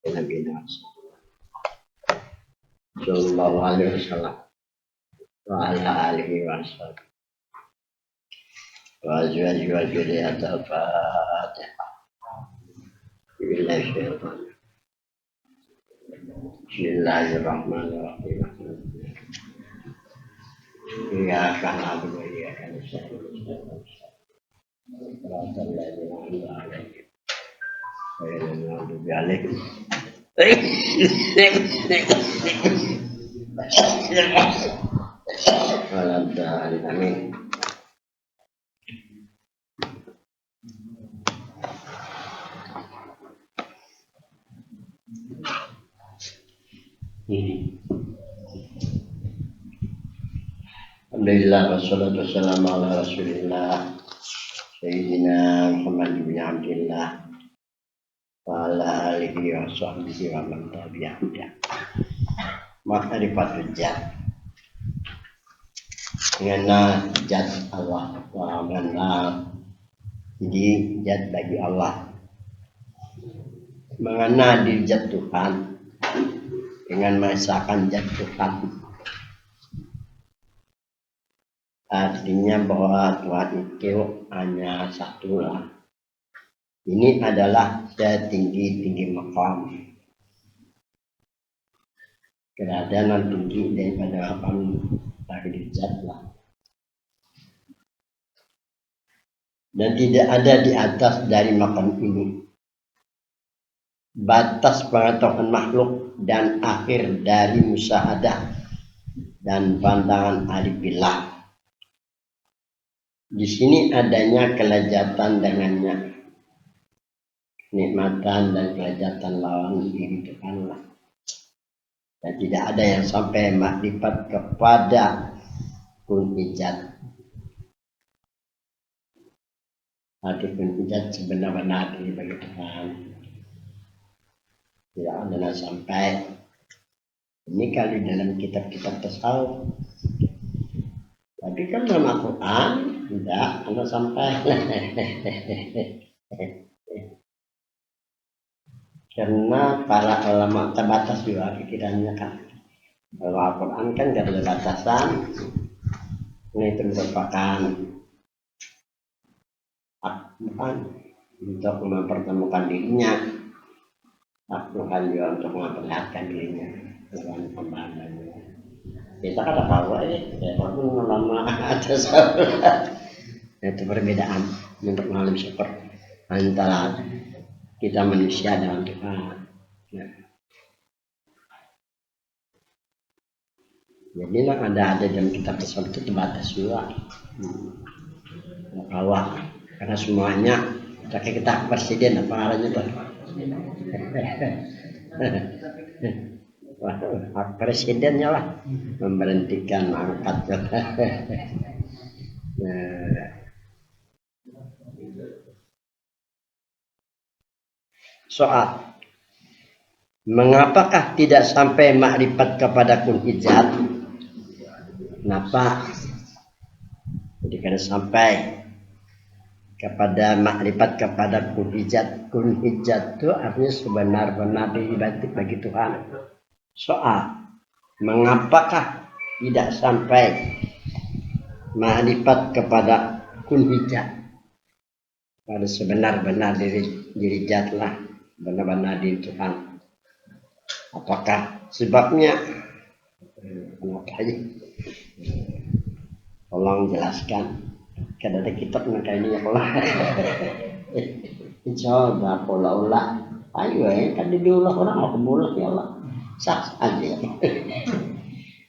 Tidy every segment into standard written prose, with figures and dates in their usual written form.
Nabi Sallallahu Alaihi Wasallam wa ala alihi wa sallam wa azwaji wa dzurriyyati al-Fatihah. Bismillahirrahmanirrahim. Iyyaka na'budu wa iyyaka nasta'in. Shiratal ladzina an'amta 'alaihim ghairil maghdubi 'alaihim waladdallin. Amin. Alhamdulillah wassalatu wassalamu ala Rasulillah Sayyidina Muhammad bin Abdillah wa ala alihi wa sahbihi wa man tabi'ahum. Ma'rifatul Jat. Mengenal Jat Allah wa mengenal jadi Jat bagi Allah. Mengenal diri Jat Tuhan dengan mengesahkan Jat Tuhan. Artinya bahwa Tuhan itu hanya satu lah. Ini adalah setinggi-tinggi maqam. Keadaan tinggi daripada maqam dari Zat lah. Dan tidak ada di atas dari maqam ini batas pengetahuan makhluk dan akhir dari musyahadah dan pandangan arifillah. Di sini adanya kelezatan dengannya, nikmatan dan kelezatan lawan diri Tuhan lah. Dan tidak ada yang sampai makrifat kepada kun ijat. Arti kun ijat sebenar-benar diri bagi Tuhan. Tidak ada yang sampai. Ini kali dalam kitab-kitab tasawuf. Tapi kan dalam Al-Quran tidak ada sampai. Karena para ulama terbatas juga pikirannya kan. Kalau Al-Quran kan tidak ada batasan. Ini itu merupakan Tuhan untuk mempertemukan dirinya. Tuhan juga untuk memperlihatkan dirinya dengan pembahasannya. Kita kan ada tahu ya, walaupun lama ada salah. Itu perbedaan untuk mengalami syukur antara kita manusia dan Tuhan. Ya. Jadi ada dalam kitab tersebut itu terbatas juga. Awak karena semuanya kayak kita presiden apa arahnya tuh. Hak presidennya lah memberhentikan angkat. Soal mengapakah tidak sampai makrifat kepada kun ijat? Kenapa? Jadi karena sampai kepada makrifat kepada kun ijat. Kun ijat itu artinya sebenar-benar diibadat bagi Tuhan. Soal mengapakah tidak sampai makrifat kepada kun ijat? Pada sebenar-benar diri zat lah, benar-benar diri Tuhan. Apakah sebabnya? Tolong jelaskan. Kan ada kitab mereka ini ya Allah. Coba pola-olah. Ayo kan diulah orang mau kemulah ya Allah. Sah aja.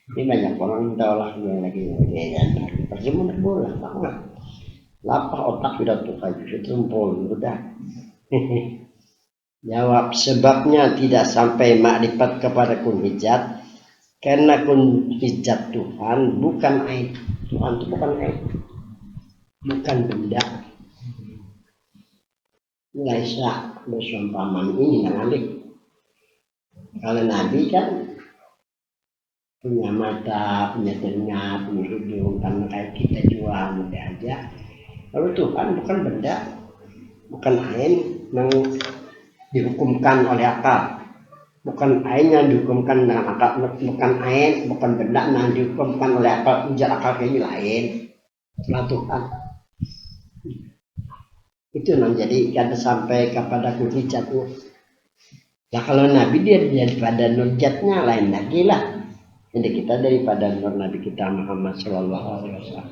Ini banyak orang minta olah lagi percuma bola, tahu nggak? Lapar otak sudah tukar tertumpul sudah. Jawab sebabnya tidak sampai makrifat kepada kun ijat karena kun ijat Tuhan bukan aib. Tuhan itu bukan aib, bukan benda. Laisa bersamaman ini nanti. Kalau Nabi kan punya mata, punya telinga, punya hidung, kan kayak kita juga mudah aja. Lalu Tuhan bukan benda, bukan ain yang dihukumkan oleh akal. bukan ain yang dihukumkan dengan akal, bukan ain, bukan benda yang dihukumkan oleh akal, ujar akal ini lain. Setelah Tuhan itu jadi kata sampai kepada hujatnya. Nah kalau Nabi dia daripada nurjatnya lain lagi lah. Jadi kita daripada nur Nabi kita Muhammad Shallallahu Alaihi Wasallam.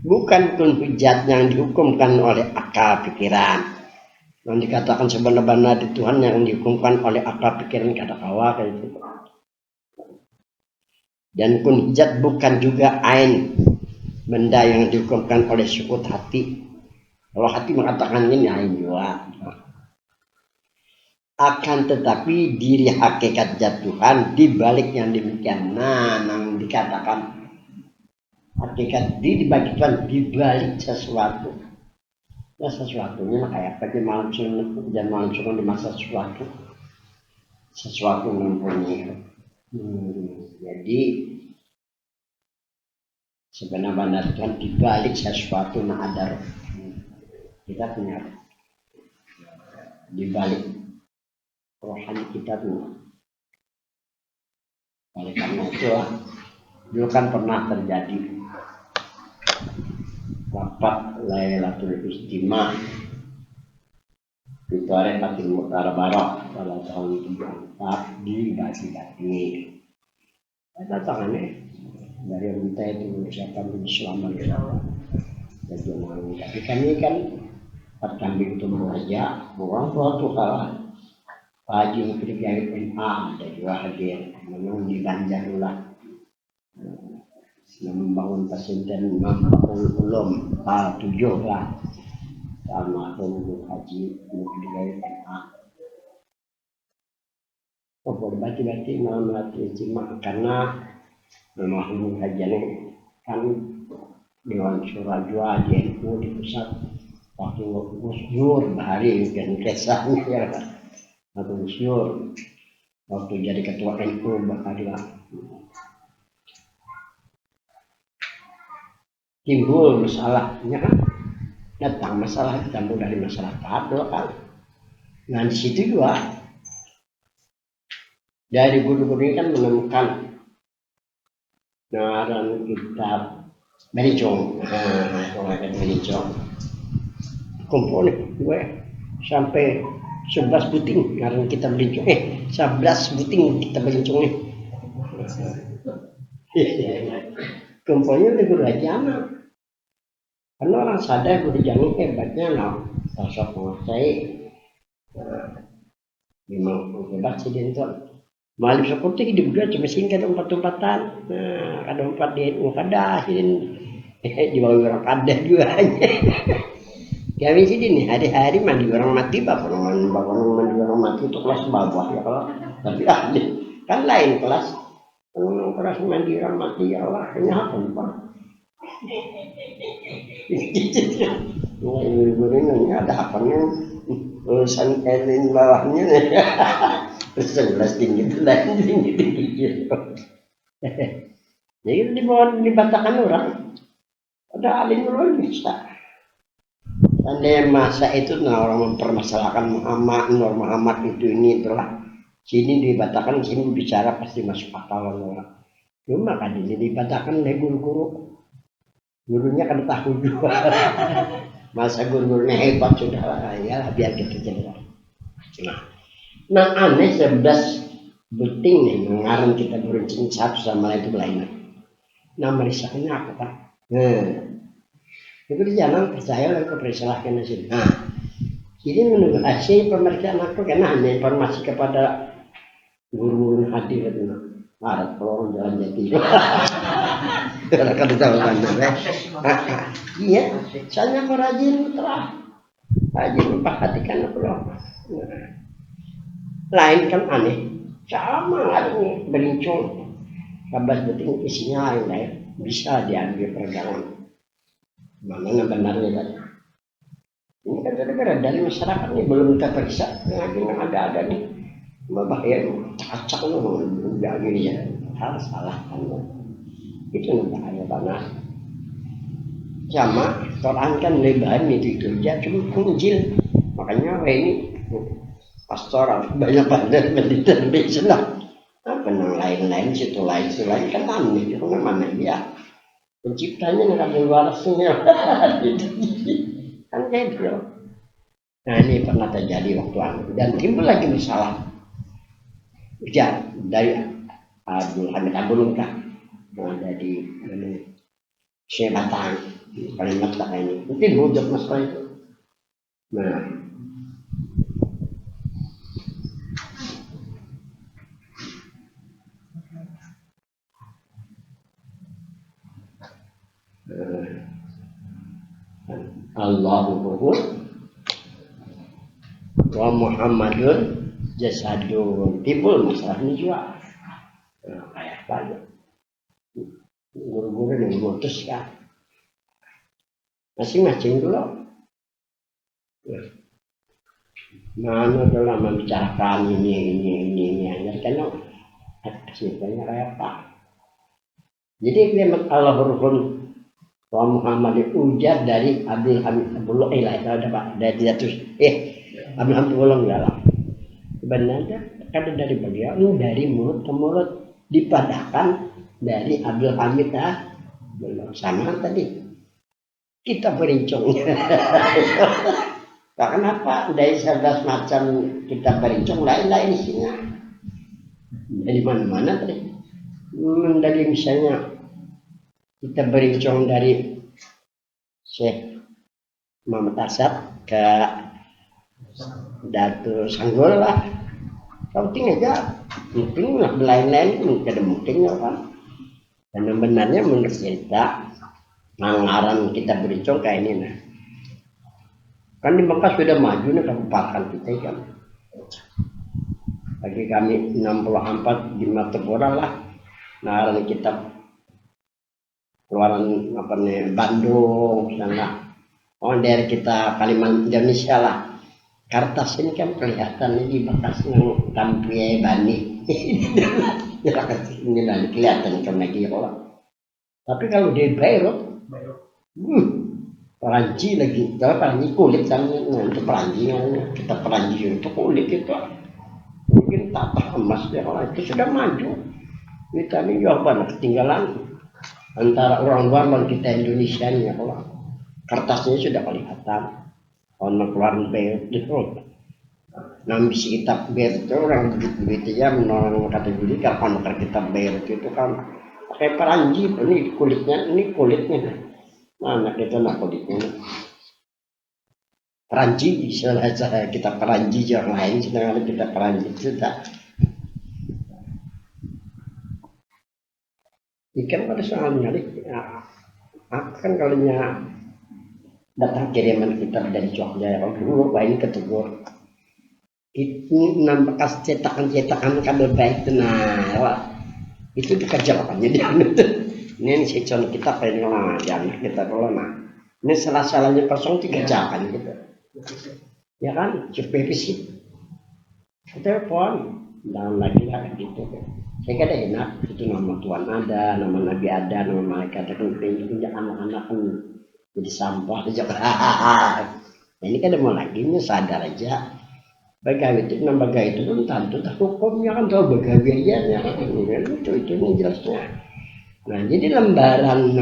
Bukan kun hujat yang dihukumkan oleh akal pikiran. Yang dikatakan sebenar-benar di Tuhan yang dihukumkan oleh akal pikiran kata kawa kayak itu. Dan kun hujat bukan juga ain benda yang dihukumkan oleh sukut hati. Kalau hati mengatakan ini ain juga. Akan tetapi diri hakikat zat Tuhan dibalik yang demikian. Nah, yang dikatakan hakikat diri dibalik Tuhan dibalik sesuatu. Ya sesuatunya kayak apa jangan langsung di masa sesuatu mempunyai. Jadi sebenarnya Tuhan dibalik sesuatu yang ada. Kita punya dibalik rohani kita tuh. Oleh karena itu dulu kan pernah terjadi rapat Lailatul Istimewa di Tarekat Mekar Barat pada tahun 74 di Bati-Bati. Ada tangannya dari Rute itu mengucapkan selamat jadi orang. Tapi kami kan kambing itu mengajak orang tua tuh kalah. Pak Haji Krigyai MA ada juga hadir, memang di Banjar lah. Membangun pesantren belum Pak 7 lah, sama Pak Haji Krigyai MA. Oh boleh bati-bati malam latih cuma karena memang kajiannya kan dengan surah jua di NU di pusat waktu Gus Dur bahari dan kesan ya. Atau usyur waktu jadi ketua NU bakal timbul masalahnya kan datang masalah ditambah dari masyarakat lokal. Nah di situ juga dari guru-guru ini kan menemukan ngaran kitab Benicong, Benicong kumpul gue sampai 11 buting karena kita belincong 11 buting kita belincong nih kumpulnya udah guru ajana karena orang sadar guru ajana hebatnya sosok menguasai memang hebat sih dia itu malam seperti hidup dia cuma singkat empat-empatan ada 4 di NU kada di bawah orang kada juga kami sini nih hari-hari mandi orang mati bapak mandi orang mati itu kelas bawah ya kalau tapi ahli kan lain kelas mandi orang mati ya Allah kenapa pak ini ada apa nih urusan elin bawahnya nih sebelas tinggi jadi dibatakan orang ada alim orang bisa. Tanda masa itu orang mempermasalahkan Muhammad itu ini itulah sini dibatakan sini bicara pasti masuk akal orang. Cuma kan ini dibatakan oleh guru-guru gurunya kan tahu juga masa guru-gurunya hebat sudah lah ya biar kita jelas. Nah aneh 11 buting nih mengarang kita beruncing satu sama lain itu lain. Nah merisaknya apa pak? Itu jangan percaya oleh kepercayaan sini. Nah, ini menurut hasil pemeriksaan aku karena hanya informasi kepada guru-guru hadir itu. Harap kalau jalan jati. Akan tahu kan? Iya, saya rajin telah rajin memperhatikan aku loh. Lain kan aneh, sama ada nih belincong, 11 buting isinya lain bisa diambil peregangan. Mana benarnya kan? Ini kan gara-gara dari masyarakat ini belum kita periksa, lagi ada nih, bahaya cacak loh, udah gini ya, salah kan? Itu bahaya banget. Sama Quran kan lebaran itu ya cuma kunjil, makanya ini pastoral banyak banget pendidikan lah. Apa yang lain-lain situ lain kan aneh itu mana dia penciptanya nggak ada warasnya kan kayak gitu. Nah ini pernah terjadi waktu itu dan timbul lagi masalah ya dari Abdul Hamid Abdullah dari Syekh Batang kalimat tak ini mungkin hujat masalah itu. Nah Allahu wa Muhammadun jasadun timbul masalah ini juga. Nah, kayak banyak guru-guru yang memutus kan masing-masing dulu mana dalam membicarakan ini karena sifatnya kayak apa. Jadi kalimat Allah hurufun wa Muhammad ujar dari Abdul Hamid Abdullah itu ada Pak dari jatuh Abdul Hamid Abdullah enggak lah sebenarnya ada dari beliau dari mulut ke mulut dipadahkan dari Abdul Hamid belum sama tadi kita berincungnya. Nah, kenapa dari 11 macam kita berincung lain-lain isinya dari mana-mana tadi dari misalnya kita berincung dari Syekh Muhammad Asad ke Datu Sanggol lah penting aja mungkin lah lain-lain mungkin ya kan dan sebenarnya menurut cerita anggaran kita berincung kayak ini nah kan di Mekah sudah maju nih kabupaten kita kan bagi kami 64 di Matepura lah nah kita keluaran apa nih Bandung sana dari kita Kalimantan Indonesia lah Kartas ini kan kelihatan di bekas yang Tampie Bani ini lah kelihatan karena dia orang tapi kalau di Beirut Peranci lagi kalau Peranci kulit kan itu Peranci kita Peranci itu kulit itu mungkin tata emas ya orang itu sudah maju kita ini jawaban ketinggalan antara orang luar dan kita Indonesia nih ya kalau kertasnya sudah kelihatan orang keluaran Beirut itu nah bisa kita Beirut itu orang begitu ya menolong kategori kalau kita Beirut itu kan pakai Peranci ini kulitnya mana kita nak kulitnya Peranci istilah kita Peranci yang lain sedangkan kita Peranci sudah ikan pada soal nyari kan kalau datang kiriman kita dari Jogja kalau dulu ini ketegur ini bekas cetakan kabel baik nah itu dikerjakannya dia ini section kita pengen lah jangan kita kalau ini salah-salahnya 03 jangan gitu ya kan CPPC telepon dan lagi lah gitu saya kira enak itu nama Tuhan ada nama Nabi ada nama malaikat ada kan pinjam anak-anak kan jadi sampah aja ini kan mau lagi ini sadar aja bagaimana itu nama bagaimana itu kan tentu hukumnya kan tahu bagaimana kan itu ini jelasnya. Nah jadi lembaran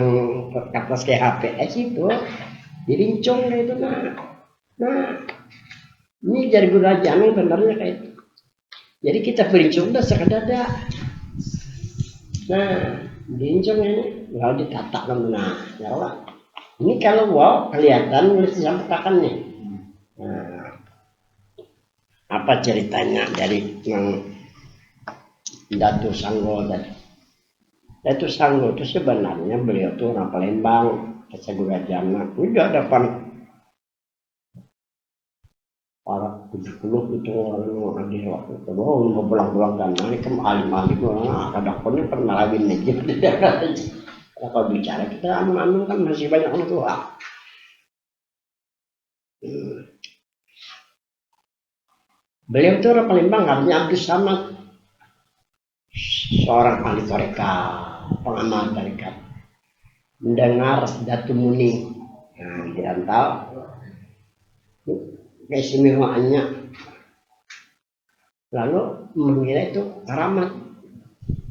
kertas kayak HPS itu dirincung itu nah ini jadi guna jamin benernya kayak itu. Jadi kita berincung udah sekadar ada. Nah dirincung ini kalau ditata kan nah ya Allah. Ini kalau wow kelihatan nulis disampaikan nih. Nah, apa ceritanya dari yang Datu Sanggol tadi? Itu Sanggol itu sebenarnya beliau tuh orang Palembang, Kesegura Jana, udah depan para 70 itu orang di waktu itu, mau pulang-pulang kan, ini kan alim-alim orang ada pun pernah lagi aja, kalau bicara kita anu kan masih banyak orang tua. Beliau tuh orang Palembang, artinya Abdus Samad, seorang ahli tarekat. Pengamal tarekat mendengar Datu Muni di rantau keistimewaannya lalu mengira itu keramat,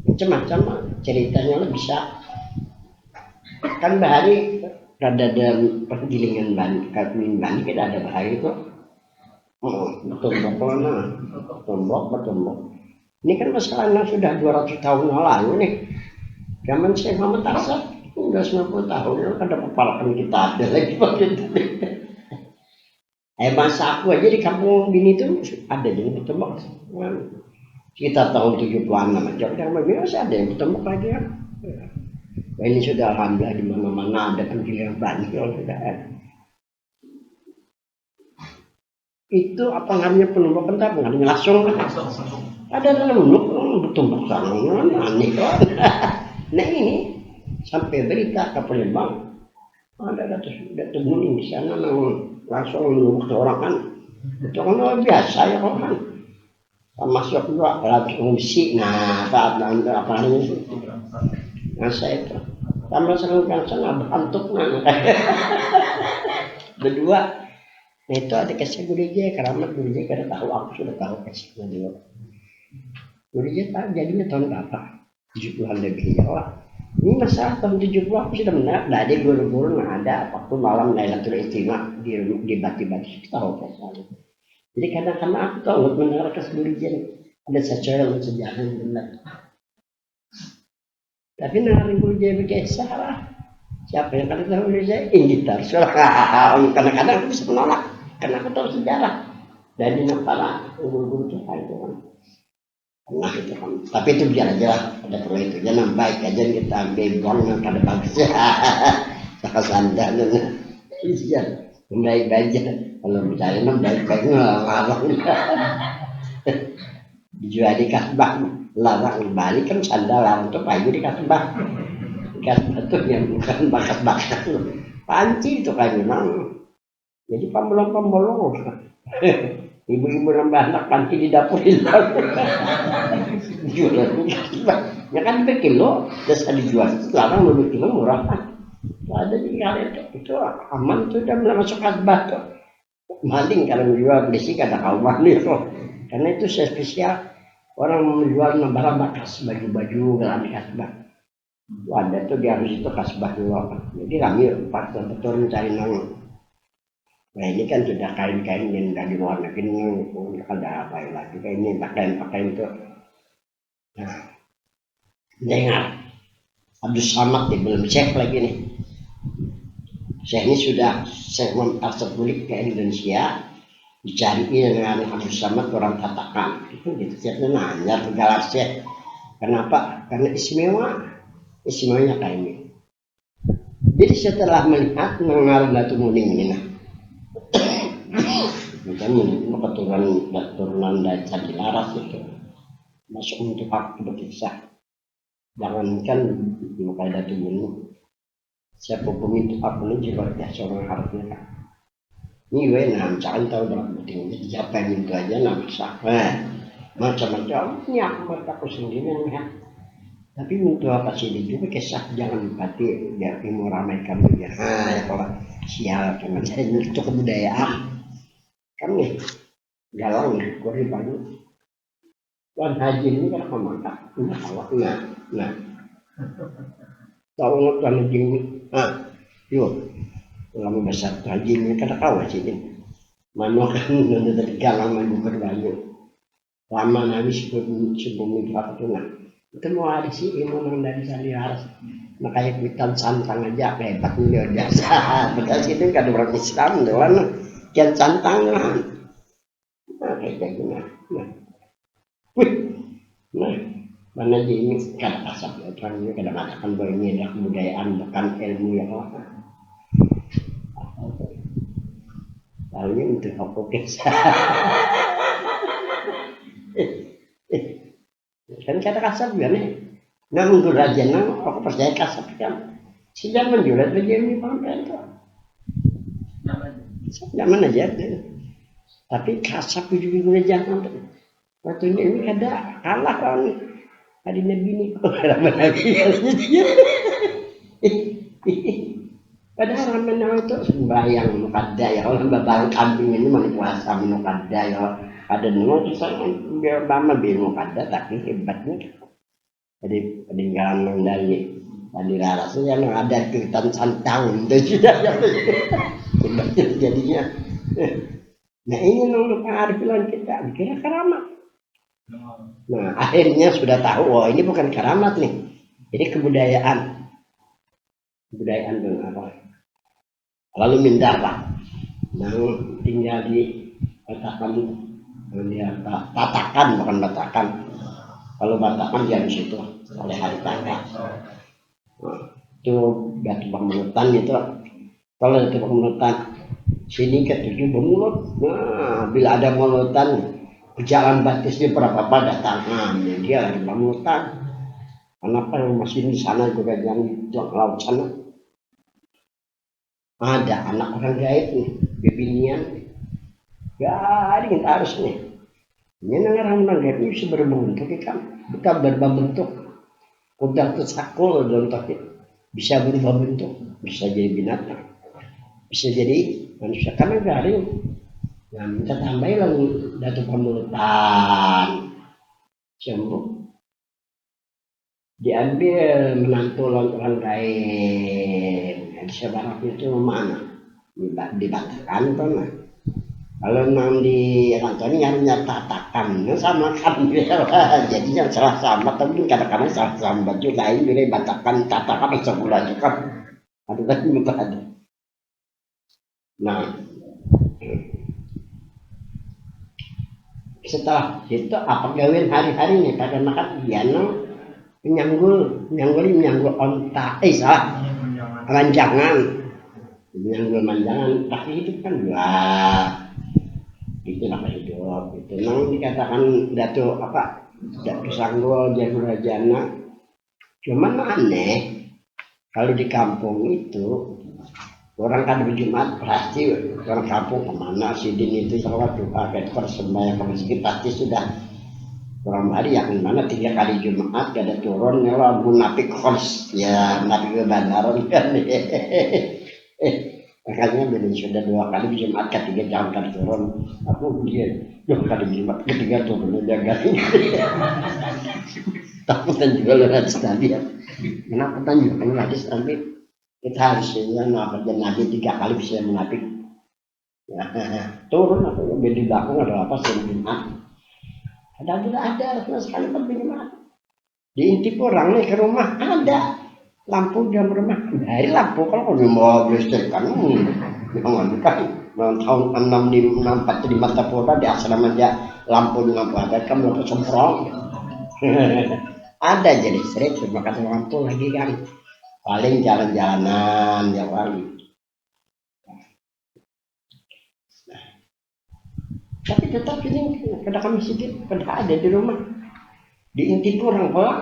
macam-macam ceritanya lo bisa. Kan bahari rada dalam pergilingan kawin bani kita ada bahari itu bertumbuk. Ini kan masalahnya sudah 200 tahun yang lalu nih. Zaman Syekh Muhammad Arsad udah 90 tahun, ada kepalakan kita ada lagi begitu. Masa aku aja di kampung Bini itu ada jadi bertumbuk. Kita tahun 70-an aja udah masih ada yang bertumbuk lagi ya. Nah, ini sudah alhamdulillah di mana-mana ada kan giliran bani kalau sudah ada. Itu apa namanya penumbuk entah pengaruhnya langsung kan? Ada penumbuk bertumbuk sana aneh kan? Nah ini sampai berita ke Palembang ada temuin di sana langsung menumbuk orang kan? Itu kan luar biasa ya kan? Masuk juga langsung besi. Nah apa namanya itu? Nah saya itu tambah sering kan sana berkantuk berdua. Nah itu ada kasih Gurija, keramat Gurija karena tahu aku sudah tahu kasihnya dia. Gurija tahu jadinya tahun berapa? 70-an lebih ya Allah. Ini masalah tahun 70 aku sudah benar. Nah dia guru-guru ada waktu malam Lailatul Istimewa di bati-bati tahu pasal. Jadi kadang-kadang aku tahu mendengar kasih Gurija ada sesuatu yang sejarah yang benar. Tapi dengerin Gurija begitu salah. Siapa yang kata tahu Gurija? Gitar. Kadang-kadang aku bisa menolak. Karena aku tahu sejarah dari para guru-guru kita itu kan. Nah itu kan. Tapi itu biar aja lah. Ada perlu itu. Jangan baik aja kita ambil buang yang kada bagus. Saka sandan. Iya. Baik aja. Kalau misalnya baik-baik ngelarang. Dijual di kasbah. Larang balik kan sandal larang itu payu di kasbah. Kasbah itu yang bukan bakat-bakat. Panci itu kan memang. Jadi pembolong ibu-ibu nambah anak panci di dapur hilang jualan ya kan berkilo bisa dijual sekarang lebih kilo murah kan ada di kali itu aman tuh udah mulai masuk kasbah tuh maling kalau menjual beli kada kau maling karena itu spesial orang menjual nambah bekas baju-baju dalam kasbah ada tuh dia harus itu kasbah dulu jadi kami pas betul mencari nang. Nah ini kan sudah kain-kain yang dari luar negeri ada apa lagi kayak ini pakaian-pakaian itu. Nah, dengar Abdul Samad belum cek lagi nih. Saya ini sudah saya Arsad balik ke Indonesia dicariin dengan Abdul Samad orang katakan itu gitu siapnya nanya ke Galaxy. Kenapa? Karena istimewanya kayak ini. Jadi setelah melihat mengarang Datu Muning ini keturunan dari Candi Laras itu masuk untuk hak berkisah jangankan muka Datu Muning siapa pemimpin aku ini juga biasa orang harusnya kan ini gue jangan tahu berapa penting siapa yang itu aja macam-macam ini aku sendiri ya tapi untuk apa sih ini juga kisah jangan pati biar mau ramaikan dia ya kalau sial karena saya itu kebudayaan kan nih galau nih kori baru Tuan Haji ini kan pemangkat nah tahu nggak Tuan Haji ini yuk lama besar Tuan Haji ini kata kau sih ini mana kan nanti dari galang maju berbanyu lama nabi sebelum itu apa tuh itu mau ada sih ilmu dari Candi Laras makanya kuitan santang aja hebat nih biasa bekas itu kan orang Islam doang kian santang nah kayak gini nah mana aja ini kada asap ya orang ini kada mengatakan bahwa ini adalah kebudayaan bukan ilmu yang lama lalu untuk apa kisah kan kata kasar juga nih nah menurut raja aku percaya kasar kan sidang menjulat aja ini pemerintah zaman aja tapi kasar juga jangan waktu ini ada kalah kan ada nabi ini padahal ramen itu sembahyang mukadda ya orang babang kambing ini mana puasa mukadda ya Kada nunggu kita biar lama bingung kada tapi hebatnya. Jadi peninggalan dari rasa yang ada kegiatan santang itu sudah hebatnya jadinya. Nah ini menurut Pak Arif bilang kita kira keramat. Nah akhirnya sudah tahu, oh ini bukan keramat nih, ini kebudayaan dan apa. Lalu mindah Pak, nah tinggal di Batakan bukan Batakan. Kalau Batakan dia di situ oleh hari tangga. Nah, itu batu bangunan itu. Kalau itu bangunan sini ke 7 bemulut. Nah, bila ada mulutan jalan batisnya berapa datang. Nah, dia lagi bangunan. Kenapa masih di sana juga yang di laut sana? Ada anak orang gaib nih, bebinian. Ya, ini harus nih. Ini orang gaib ini bisa berbentuk kan? Bukan berbentuk. Udah tersakul dalam tapi bisa berubah bentuk, bisa jadi binatang, bisa jadi manusia karena garing. Nah, minta tambahin lagi datu pemulutan, sembuh. Diambil menantu orang gaib. Bisa barang itu mana? Dibatakan tuh nah. Kalau nang di kantor nyatakan sama kan jadi yang salah sama tapi kadang-kadang salah sama juga lain bila batakan tatakan sebulan juga ada lagi muka ada. Nah setelah itu apa gawin hari-hari nih pada makan dia menyanggul onta salah ranjangan menyanggul manjangan tapi itu kan dua itu nama hidup itu memang dikatakan datu sanggul janur rajana cuman aneh kalau di kampung itu orang kan berjumat pasti orang kampung kemana sidin itu kalau pakai persembahyang ke masjid pasti sudah orang hari yang mana 3 kali Jumat gak ada turun ya munafik kos ya munafik kebenaran kan makanya bila sudah 2 kali Jumat ketiga jangan kali turun aku dia 2 kali Jumat ketiga turun jaga takutan juga lewat tadi ya kenapa tanya kan hadis tadi kita harusnya apa Nabi 3 kali bisa munafik ya, turun atau di belakang ada apa sih Jumat ada sama sekali Jumat diintip orang nih ke rumah ada lampu jam rumah dari lampu kalau mau listrik kan jangan kan tahun 65 di mata Polda di asrama aja lampu ada kan lampu semprong ada jadi listrik cuma kata lampu lagi kan paling jalan-jalanan ya wali tapi tetap ini kada kami sedikit kada ada di rumah diintip orang pulang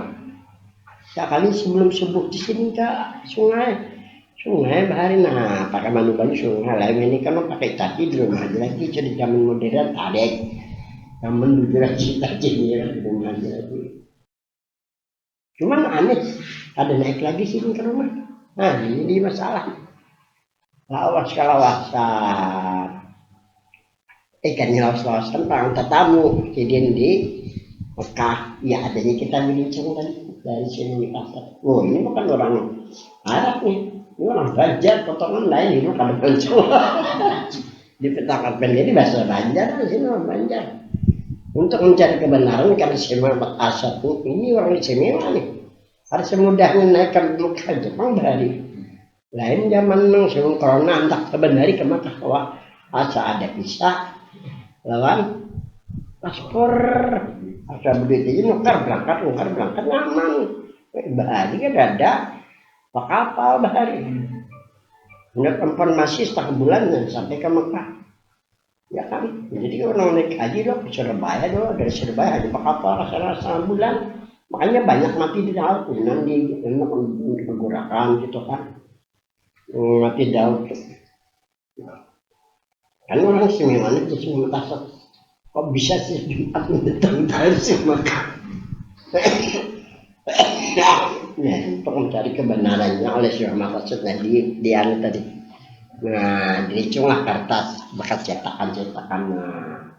sekali sebelum subuh di sini ke sungai bahari nah pakai manu banyu sungai lain ini kan pakai tadi di rumah aja lagi jadi zaman modern ada zaman dulu cita cita di rumah aja lagi cuman aneh ada naik lagi sini ke rumah nah ini masalah lawasan ikannya lawas-lawasan orang tetamu jadi di Mekah ya adanya kita bincang kan dari sini pasar. Oh ini bukan orang Arab nih, ini orang Banjar potongan lain ini bukan Banjar. Dipetakan pendiri bahasa Banjar di sini orang Banjar. Untuk mencari kebenaran karena semua asap ini orang istimewa nih. Harus mudahnya naikkan Mekah Jepang dari lain zaman sebelum corona entah kebenari ke Mekah wah asa ada bisa lawan paspor. Ada begitu nukar berangkat nyaman bahari kan ada kapal bahari menurut informasi setengah bulan sampai ke Mekah ya kan jadi orang naik haji dong ke Surabaya dong dari Surabaya haji kapal rasa bulan makanya banyak mati di laut nanti pergerakan gitu kan mati di laut kan orang semuanya di sini tasok kok bisa sih Jumat mendatang dari Mekah ya, untuk mencari kebenarannya oleh Syekh Maksud tadi di anu tadi nah dihitunglah kertas bekas cetakan nah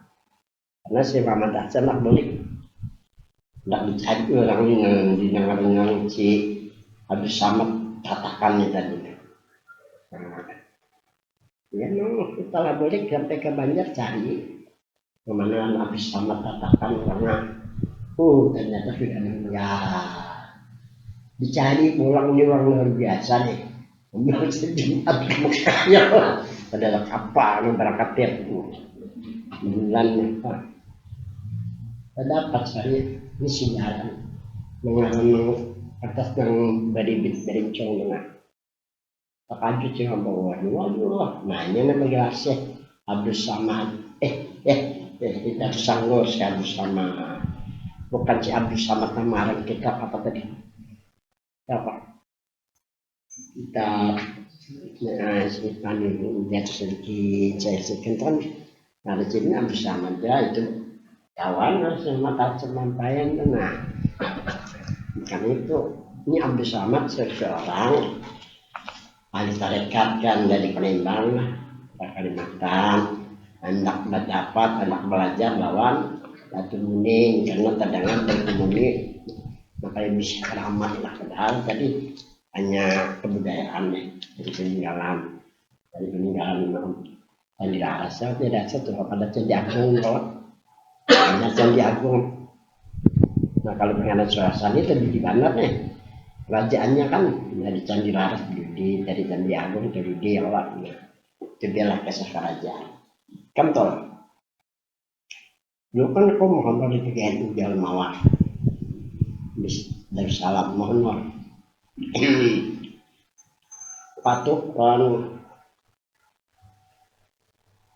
Karena si Muhammad Hasan nak boleh tidak dicari orang yang dengan si Abdul Samad katakannya tadi. Nah, ya no, kita lah boleh sampai ke Banjar cari kemana Abdul Samad katakan karena ternyata sudah ya dicari pulang ini orang luar biasa nih. Ambil sejumat ya adalah kapal berangkat tiap bulan dapat saya ini sinyalan mengalami atas yang dari cong dengan takajud sih ngomong waduh nanya nama gelasnya Abdul Samad kita sanggup si Abdul Samad bukan si Abdul Samad kemarin kita apa tadi apa kita simpan lihat sedikit saya sekitar ada sini Abdul Samad ya itu kawan sama tak semampaian nah kan itu ini Abdul Samad seseorang ahli tarekat kan dari Palembang Kalimantan hendak mendapat hendak belajar lawan Datu Muning karena terdengar Datu Muning makanya bisa keramat lah padahal tadi hanya kebudayaannya dari peninggalan Candi Rasa tidak satu pada Candi Agung hanya Candi Agung. Nah kalau pengen suasana itu di mana nih kerajaannya kan dari Candi Laras dari Candi Agung dari dia awalnya itu biarlah kisah kerajaan kantol dulu kan aku Muhammad itu kayak jalan mawar dari salam mohon patuh kan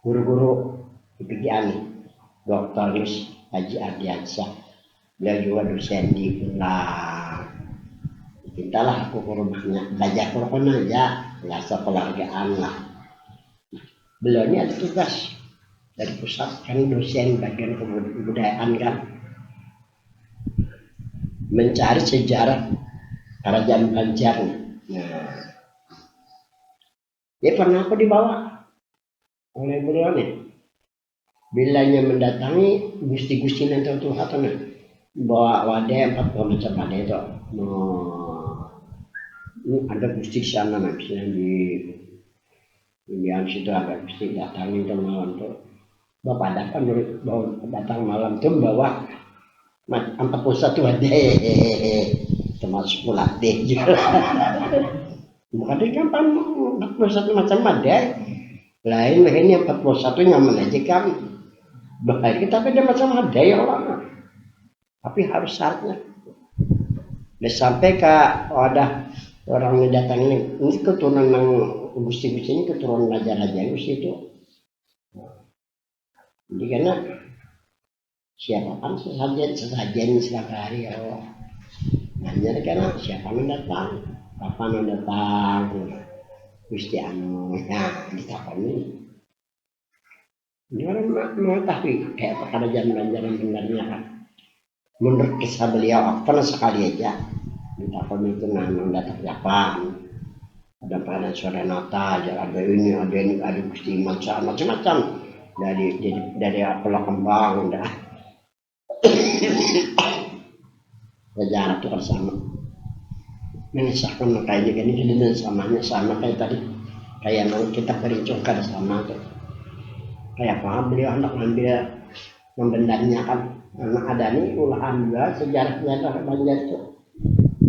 guru-guru IPGAN Dr. Yus Haji Ardiansyah beliau juga dosen di Ulang mintalah aku ke rumahnya belajar Quran aja biasa keluargaan lah beliau ini ada tugas dari pusat kan dosen bagian kebudayaan kan mencari sejarah kerajaan Banjar. Nah, dia pernah aku dibawa oleh beliau nih. Bilanya mendatangi gusti-gusti nanti tuh hatana bawa wadah 4 macam wadah itu. Ini ada gusti sana misalnya di situ ada gusti datangi itu malam tuh. Bapak datang datang malam tuh bawa 41 wadah termasuk pelatih juga. Bukan kapan 41 macam wadah. Lain ini 41 nyaman aja kan. Baik tapi dia macam ada ya orang. Tapi harus syaratnya. Udah sampai ke ada orang yang datang ini keturunan yang gusti-gusti ini keturunan raja-raja gusti itu. Jadi karena siapa kan sesajen setiap hari ya Allah. Nanya karena siapa yang datang, kapan yang datang, gusti anu, nah ditakoni. Ini orang mengetahui kayak perkara jalan-jalan benarnya kan. Menurut kisah beliau pernah sekali aja ditakoni itu memang datang siapa. Ada pada sore nota, ada ini, ada gusti macam-macam dari Pulau Kembang, dah. Sejarah itu bersama. Mengisahkan makanya ini dan samanya sama kayak tadi, kayak yang kita perhitungkan sama tuh. Kayak apa beliau hendak mengambil membendarnya kan karena ada nih ulahan juga sejarah Banjar itu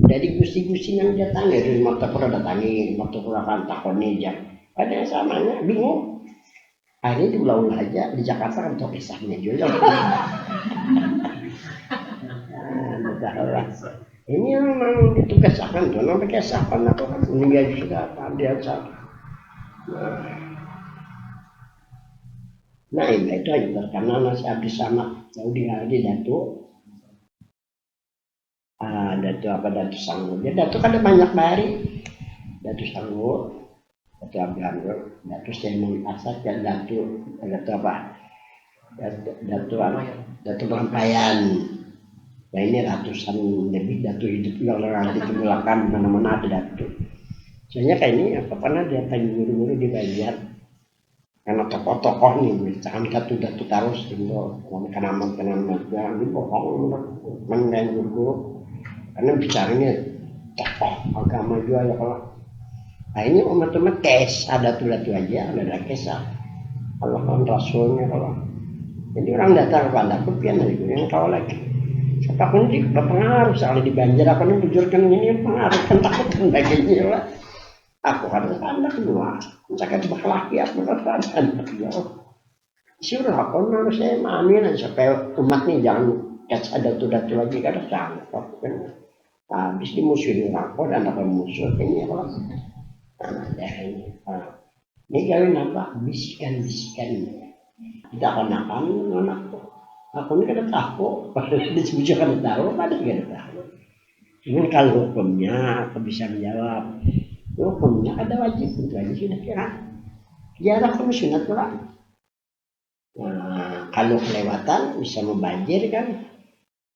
dari gusti-gusti yang datangi dari Martapura datangi Martapura kan takoni aja ada yang samanya bingung akhirnya diulah-ulah aja di Jakarta kan tahu kisahnya juga. Ini memang ditugaskan tuh sampai kisahkan atau kan meninggal juga biasa. Nah itu aja karena masih habis sama Saudi lagi Datu Datu Sanggup ya Datu kan ada banyak bari Datu Sanggup Datu Abraham Datu Semun Asad dan Datu apa Datu Pelampayan ya ini ratusan lebih Datu hidup orang di belakang mana-mana ada Datu soalnya kayak ini apa pernah datang guru-guru di Banjar karena tokoh-tokoh nih misalkan datu terus itu kenaman yang dibohong mengganggu guru karena bicaranya tokoh agama juga ya kalau akhirnya umat-umat kes ada tuh aja ada kesah kalau kan rasulnya kalau jadi orang datang kepada aku pian dari yang kau lagi siapa pun di berpengaruh soalnya di Banjar apa nih bujurkan ini pengaruh kan takut kan bagainya lah aku harus anak kedua misalkan coba laki aku harus anak ya suruh aku harus saya mamin supaya umat nih jangan kes ada tuh lagi kada sanggup kan habis dimusuhin aku dan ada musuh kayaknya kalau ada ini kalian apa bisikan kita akan anakku aku ini kada tahu pada disebut kada tahu pada kada tahu ini kalau hukumnya aku bisa menjawab hukumnya ada wajib itu aja sudah kira jarak kamu sunat pula nah, kalau kelewatan bisa membanjir kan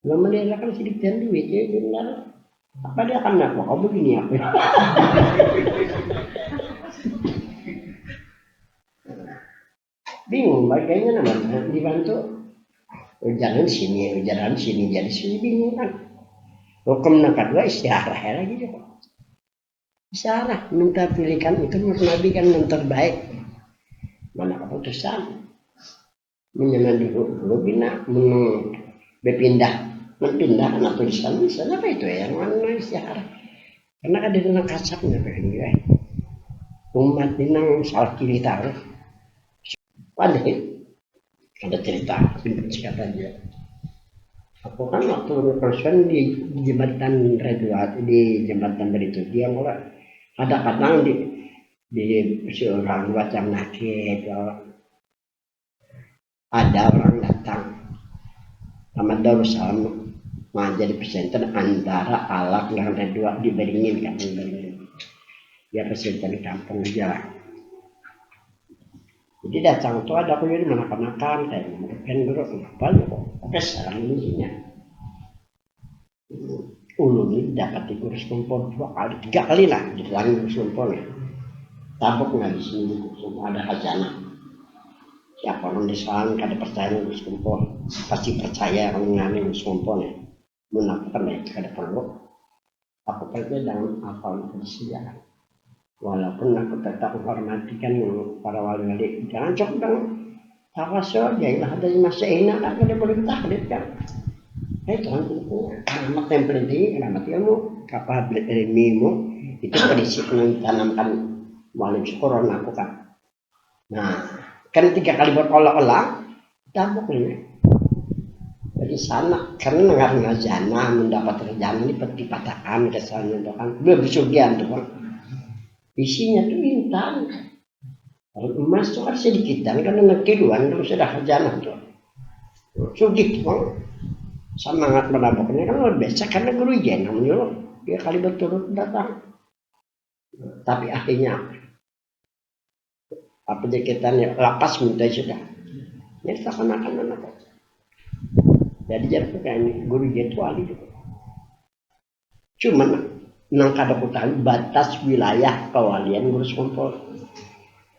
belum menelakan sedikit duit ya benar apa dia akan apa kau begini apa bingung bagainya namanya dibantu ujaran sini jadi sini bingung kan hukum kedua istiarah lagi juga istiarah minta pilihkan itu menurut Nabi kan yang terbaik mana keputusan menyemen dulu bina berpindah anak tulisan bisa apa itu ya yang mana istiarah karena ada dengan kasarnya begini umat dinang salah kiri taruh pandai ada cerita singkat aja aku kan waktu persen di jembatan Redwat di jembatan Beritu dia mulai ada kadang di seorang macam nakit ada orang datang sama Darussalam mau jadi presenter antara Alak dengan Redwat diberingin kan dia presenter di kampung aja jadi datang tuh ada aku jadi makan kayak kan guru apa kok oke sekarang ini ulun dapat kursus kumpul 3 kali lah di dalam kursus kumpul ya tabuk nggak di sini semua ada khazanah siapa orang di sana kada percaya kursus kumpul pasti percaya kalau ngani kursus kumpul ya menakukan ya kada perlu aku percaya dengan apa yang disediakan walaupun aku tetap menghormatikan para wali-wali jangan coba tawasul ya ada masih enak kan ada boleh taklid kan itu kan keramat yang penting keramat ilmu kapal ilmu itu prinsip menanamkan wali syukur aku kan nah kan 3 kali berolak-olak tabuk ini dari sana karena karena jana mendapat rencana ini dipatahkan kesannya itu kan belum bersugihan tuh kan isinya tuh intan emas tuh kan sedikit dan karena nekiluan itu sudah khazanah tuh sugih tuh semangat menaboknya kan luar biasa karena guru jen namanya dia kali berturut datang tapi akhirnya apa jaketannya lapas minta sudah jadi seakan-akan anak jadi jarak kayak guru jen tuh ahli juga cuman nang kada kutahan batas wilayah kewalian ngurus kumpul.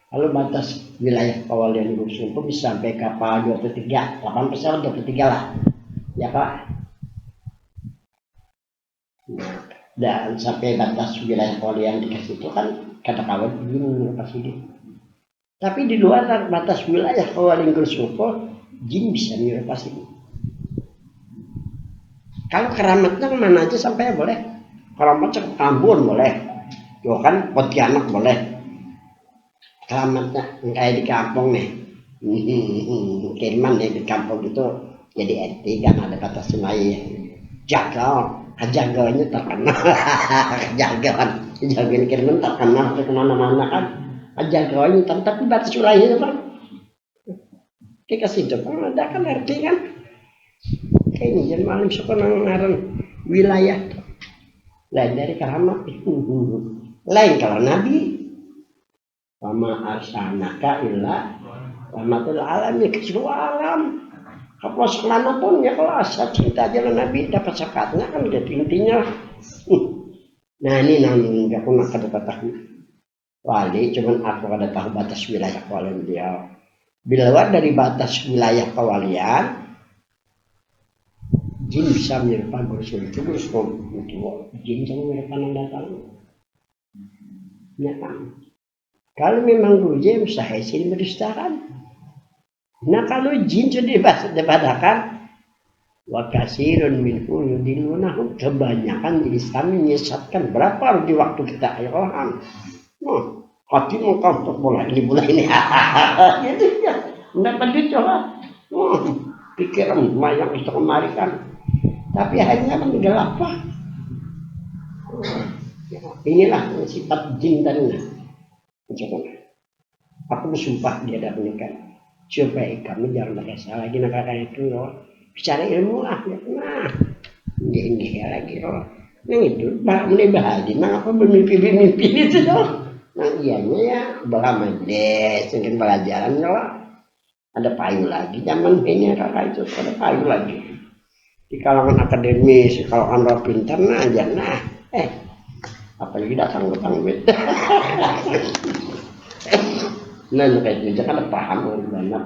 Kalau batas wilayah kewalian ngurus kumpul bisa sampai kapal 23, 8 pesawat 23 lah. Ya Pak. Nah, dan sampai batas wilayah kewalian dikasih itu kan kata kawan begini pasti ini. Tapi di luar batas wilayah kewalian ngurus kumpul, jin bisa nirupas ini. Kalau keramatnya kemana aja sampai boleh. Keramat ke Ambon boleh, yo kan Pontianak boleh. Keramatnya kayak di kampung nih, Kirman nih di kampung itu jadi RT kan ada kata sungai jagal, jagalnya terkenal, jagal Kirman terkenal ke mana-mana kan, jagalnya tapi batas wilayahnya kan, kita kasih coba ada kan RT kan, kayak ini jadi malam suka ngaran wilayah. Lain dari keramat lain kalau Nabi wama arsalnaka illa rahmatul alamin keseluruh alam apa selama pun ya kalau asal cerita aja Nabi dapat zakatnya kan jadi intinya nah ini namanya aku nak kata wali, cuman aku ada tahu batas wilayah kewalian beliau. Bila luar dari batas wilayah kewalian, jin bisa menyerupai guru itu jin jangan menyerupai yang datang. Ya kan? Kalau memang guru jin mustahil sih berdustakan. Nah kalau jin sudah dibadakan, wa kasirun minhu yudilunahum, kebanyakan jadi kami menyesatkan. Berapa di waktu kita orang, hati mau untuk bola ini gitu ya, nggak begitu lah. Pikiran mayang itu kemarin kan, tapi hanya menggelap lah. Inilah sifat jin tadi. Aku bersumpah di hadapan ikan supaya kami jangan berasa lagi nakal itu loh. Bicara ilmu lah, nah ini lagi loh. Nah itu mulai bahagia, nah apa bermimpi itu loh. Nah ianya ya beramadesh, mungkin pelajaran loh. Ada payung lagi zaman ini kakak itu ada payung lagi. Di kalangan akademis, di kalangan orang pintar nah aja nah. Apalagi datang duit. Nah kayak gitu kan paham banget.